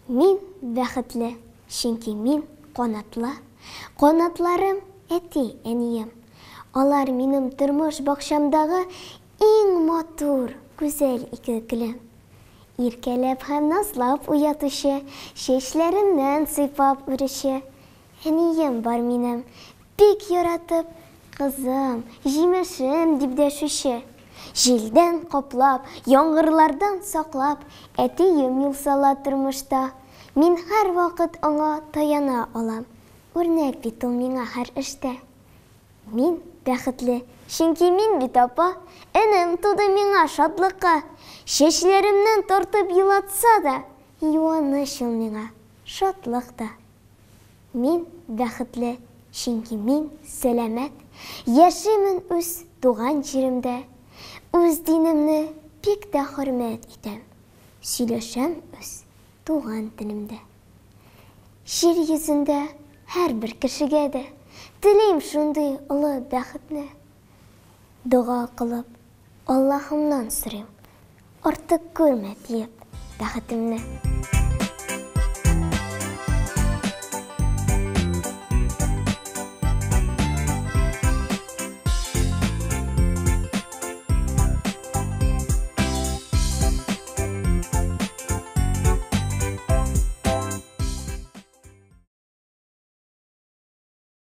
Мин бәхетле, чөнки мин канатлы. Канатларым әти, әнием. Алар минем тормыш бакчамдагы иң матур, гүзәл икелем. Иркәләп һәм назлап уятучы, чәчләремнән сыйпап үрүче. Әнием бар минем, бик яратып, кызым, җимешем дип дәшүче. Җилдән каплап, яңгырлардан саклап, әтием юл сала тормышта. Мин һәр вакыт аңа таяна алам. Үрнәк бит ул миңа һәр эштә. Мин бәхетле, чөнки мин бит апа, энем туды миңа шатлыкка. Чәчләремнән тартып елатса да, юаныч ул миңа шатлыкта. Мин бәхетле, чөнки мин сәламәт, яшимен үз туган җиремдә. Үз динемне бик тә хөрмәт итәм. Сөйләшәм үз туган телемдә. Җир йөзендә һәрбер кешегә дә телим шундый олы бәхетне. Дуга кылып, Аллаһымнан сорыйм, артык күрмә диеп бәхетемне.